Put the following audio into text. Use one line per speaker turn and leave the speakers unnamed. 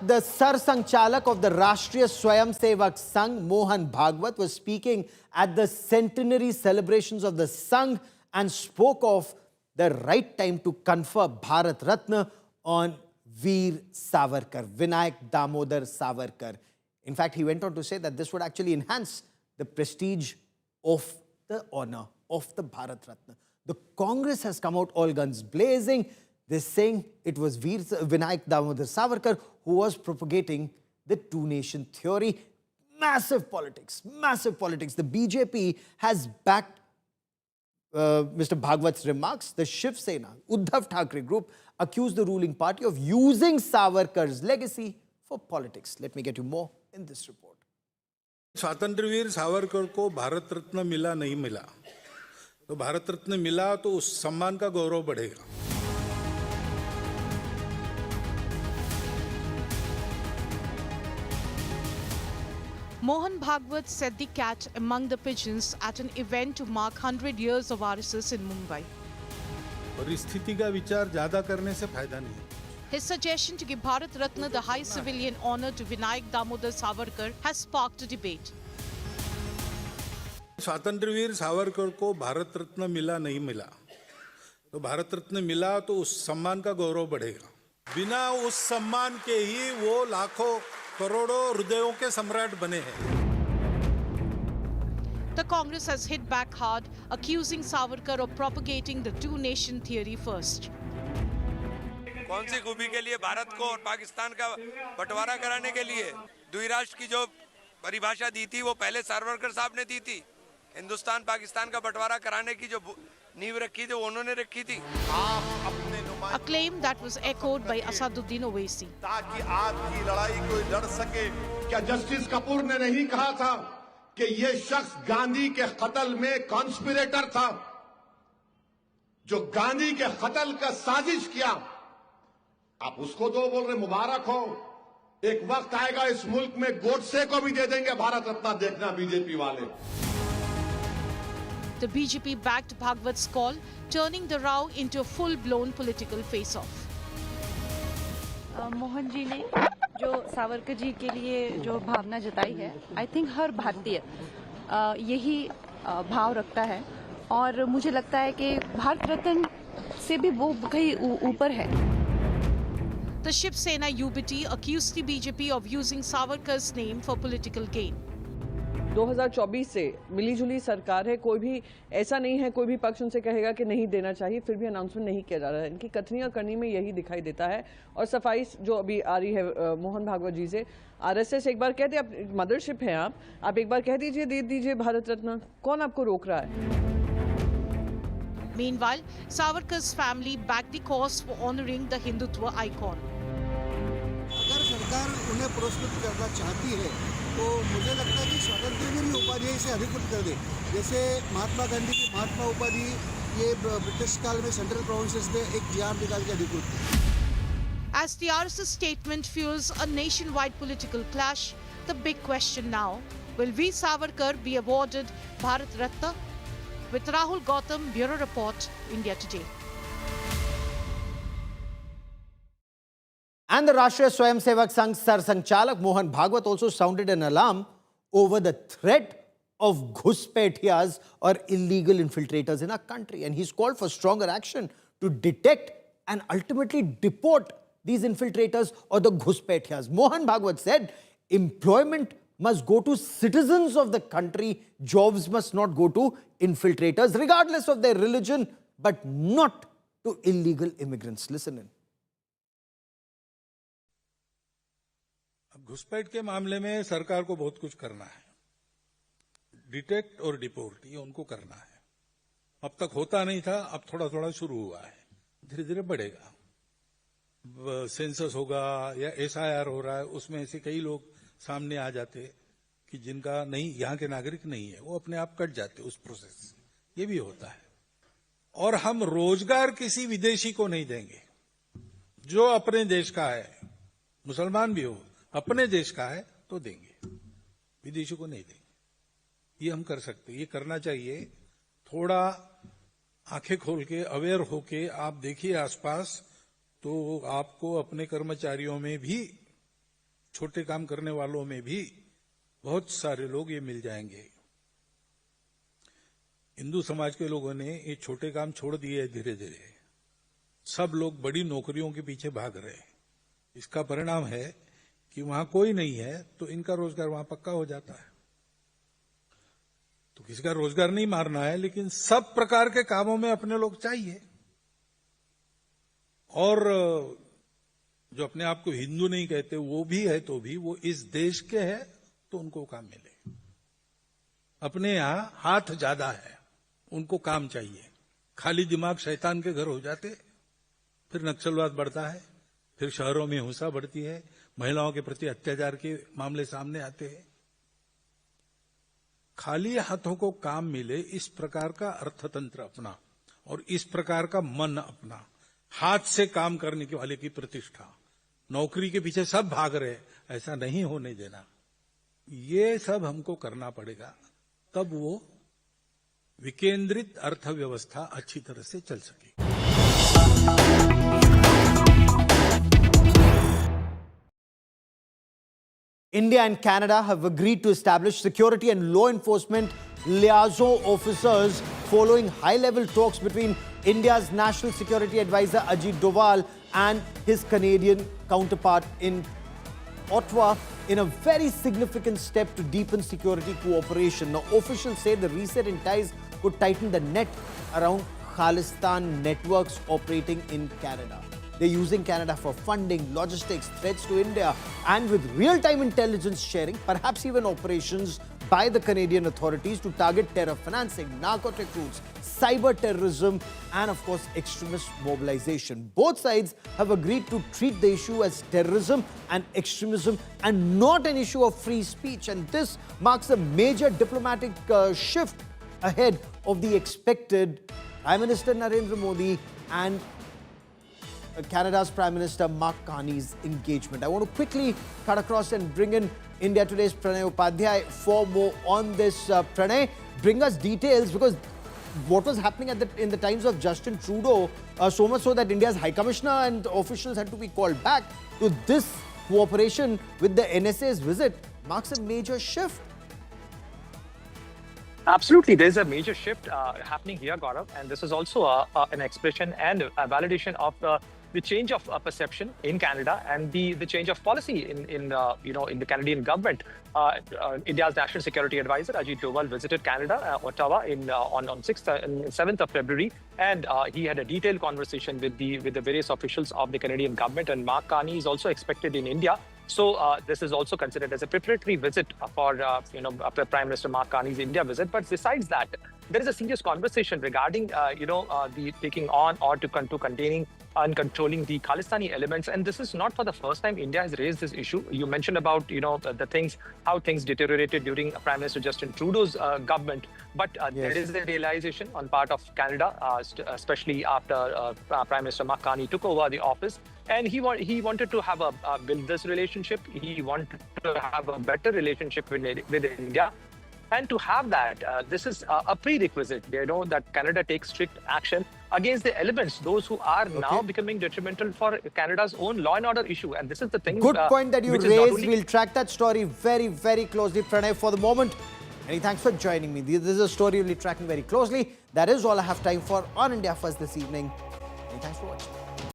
The Sar Sanchalak of the Rashtriya Swayamsevak Sangh, Mohan Bhagwat, was speaking at the centenary celebrations of the Sangh and spoke of the right time to confer Bharat Ratna on Veer Savarkar, Vinayak Damodar Savarkar. In fact, he went on to say that this would actually enhance the prestige of the honor of the Bharat Ratna. The Congress has come out all guns blazing. They're saying it was Vinayak Damodar Savarkar who was propagating the two-nation theory. Massive politics, massive politics. The BJP has backed Mr. Bhagwat's remarks. The Shiv Sena, Uddhav Thackeray group, accused the ruling party of using Savarkar's legacy for politics. Let me get you more in this report.
स्वातंत्र्यवीर सावरकर को भारत रत्न मिला नहीं मिला, तो भारत रत्न मिला तो उस सम्मान का गौरव बढ़ेगा.
Mohan Bhagwat set the cat among the pigeons at an event to mark 100 years of RSS in Mumbai.
परिस्थिति का विचार ज्यादा करने से फायदा नहीं.
His suggestion to give Bharat Ratna the high civilian honor to Vinayak Damodar Savarkar has sparked a debate.
स्वातंत्र्यवीर सावरकर को भारत रत्न मिला नहीं मिला, तो भारत रत्न मिला तो उस सम्मान का गौरव बढ़ेगा. बिना उस सम्मान के ही वो लाखों करोड़ों हृदयों के सम्राट बने हैं.
The Congress has hit back hard, accusing Savarkar of propagating the two-nation theory first.
कौन सी खूबी के लिए भारत को और पाकिस्तान का बंटवारा कराने के लिए द्विराष्ट्र की जो परिभाषा दी थी वो पहले सावरकर साहब ने दी थी. हिंदुस्तान पाकिस्तान का बंटवारा कराने की जो नींव रखी थी वो उन्होंने रखी थी.
A claim that was echoed by Asaduddin Owaisi.
ताकि आपकी लड़ाई कोई लड़ सके. क्या जस्टिस कपूर ने नहीं कहा था कि ये शख्स गांधी के कत्ल में कॉन्स्पिरेटर था, जो गांधी के कत्ल का साजिश किया? आप उसको दो बोल रहे मुबारक हो. एक वक्त आएगा इस मुल्क में गोडसे को भी दे देंगे भारत रत्न, देखना बीजेपी वाले.
The BJP backed Bhagwat's call, turning the row into a full-blown political face-off.
Mohan ji ने जो सावरकर जी के लिए जो भावना जताई है, आई थिंक हर भारतीय यही भाव रखता है, और मुझे लगता है कि भारत रत्न से भी वो कहीं ऊपर है.
The Shiv Sena UBT accused the BJP of using Savarkar's name for political gain.
2024 से मिलीजुली सरकार है. कोई भी ऐसा नहीं है, कोई भी पक्ष उनसे कहेगा कि नहीं देना चाहिए, फिर भी अनाउंसमेंट नहीं किया जा रहा है. इनकी कथनी और करनी में यही दिखाई देता है. और सफाई जो अभी आ रही है मोहन भागवत जी से, आरएसएस एक बार कहते आप मदरशिप हैं, आप एक बार कह दीजिए दे दीजिए भारत रत्न, कौन आपको रोक रहा है?
Meanwhile, Savarkar's family backed the cause for honoring the Hindutva icon.
अगर सरकार उन्हें पुरस्कृत करना चाहती है तो मुझे लगता है कि स्वातंत्र्यवीर उपाधि इसे अधिकृत कर दे. जैसे महात्मा गांधी की महात्मा उपाधि ये ब्रिटिश काल में सेंट्रल प्रोविंसेस में एक जीआर निकाल के अधिकृत की.
As the RSS statement fuels a nationwide political clash, the big question now, will Veer Savarkar be awarded Bharat Ratna? With Rahul Gautam, Bureau Report, India Today.
And the Rashtriya Swayamsevak Sangh Sar Sanchalak Mohan Bhagwat also sounded an alarm over the threat of Ghuspetiyas or illegal infiltrators in our country. And he's called for stronger action to detect and ultimately deport these infiltrators or the Ghuspetiyas. Mohan Bhagwat said employment must go to citizens of the country, jobs must not go to infiltrators, regardless of their religion, but not to illegal immigrants. Listen in.
घुसपैठ के मामले में सरकार को बहुत कुछ करना है. डिटेक्ट और डिपोर्ट ये उनको करना है. अब तक होता नहीं था, अब थोड़ा थोड़ा शुरू हुआ है, धीरे धीरे बढ़ेगा. सेंसस होगा या एसआईआर हो रहा है, उसमें ऐसे कई लोग सामने आ जाते कि जिनका नहीं, यहाँ के नागरिक नहीं है, वो अपने आप कट जाते उस प्रोसेस से. ये भी होता है. और हम रोजगार किसी विदेशी को नहीं देंगे. जो अपने देश का है, मुसलमान भी हो, अपने देश का है तो देंगे, विदेशी को नहीं देंगे. ये हम कर सकते, ये करना चाहिए. थोड़ा आंखें खोल के, अवेयर होके आप देखिए आसपास, तो आपको अपने कर्मचारियों में भी छोटे काम करने वालों में भी बहुत सारे लोग ये मिल जाएंगे। हिंदू समाज के लोगों ने ये छोटे काम छोड़ दिए धीरे धीरे। सब लोग बड़ी नौकरियों के पीछे भाग रहे हैं। इसका परिणाम है कि वहां कोई नहीं है तो इनका रोजगार वहां पक्का हो जाता है। तो किसी का रोजगार नहीं मारना है, लेकिन सब प्रकार के कामों में अपने लोग चाहिए। और जो अपने आप को हिंदू नहीं कहते वो भी है तो भी वो इस देश के है तो उनको काम मिले। अपने यहां हाथ ज्यादा है, उनको काम चाहिए। खाली दिमाग शैतान के घर हो जाते, फिर नक्सलवाद बढ़ता है, फिर शहरों में हिंसा बढ़ती है, महिलाओं के प्रति अत्याचार के मामले सामने आते हैं। खाली हाथों को काम मिले, इस प्रकार का अर्थतंत्र अपना और इस प्रकार का मन अपना, हाथ से काम करने के वाले की प्रतिष्ठा, नौकरी के पीछे सब भाग रहे, ऐसा नहीं होने देना। ये सब हमको करना पड़ेगा, तब वो विकेंद्रित अर्थव्यवस्था अच्छी तरह से चल सकेगी।
India and Canada have agreed to establish security and law enforcement liaison officers following high-level talks between India's National Security Advisor Ajit Doval and his Canadian counterpart in Ottawa, in a very significant step to deepen security cooperation. Now, officials say the reset in ties could tighten the net around Khalistan networks operating in Canada. They're using Canada for funding, logistics, threats to India, and with real-time intelligence sharing, perhaps even operations by the Canadian authorities to target terror financing, narcotic routes, cyber terrorism, and of course, extremist mobilization. Both sides have agreed to treat the issue as terrorism and extremism and not an issue of free speech. And this marks a major diplomatic shift ahead of the expected Prime Minister Narendra Modi and Canada's Prime Minister Mark Carney's engagement. I want to quickly cut across and bring in India Today's Pranay Upadhyay for more on this. Pranay, bring us details, because what was happening in the times of Justin Trudeau, so much so that India's High Commissioner and officials had to be called back, to this cooperation with the NSA's visit marks a major shift.
Absolutely, there's a major shift happening here, Gaurav, and this is also an expression and a validation of the change of perception in Canada and the change of policy in the Canadian government. India's National Security Advisor Ajit Doval visited Canada, Ottawa, on 6th and 7th of February, and he had a detailed conversation with the various officials of the Canadian government. And Mark Carney is also expected in India. So this is also considered as a preparatory visit for Prime Minister Mark Carney's India visit. But besides that, there is a serious conversation regarding the taking on or to containing and controlling the Khalistani elements. And this is not for the first time India has raised this issue. You mentioned about how things deteriorated during Prime Minister Justin Trudeau's government. But yes, there is a realization on part of Canada, especially after Prime Minister Mark Carney took over the office. And he wanted to have build this relationship. He wanted to have a better relationship with India. And to have that, this is a prerequisite. They know that Canada takes strict action against the elements, those who are now becoming detrimental for Canada's own law and order issue. And this is the thing.
Good point that you raised. We'll track that story very, very closely. Pranay, for the moment, many thanks for joining me. This is a story we'll be tracking very closely. That is all I have time for on India First this evening. Many thanks for watching.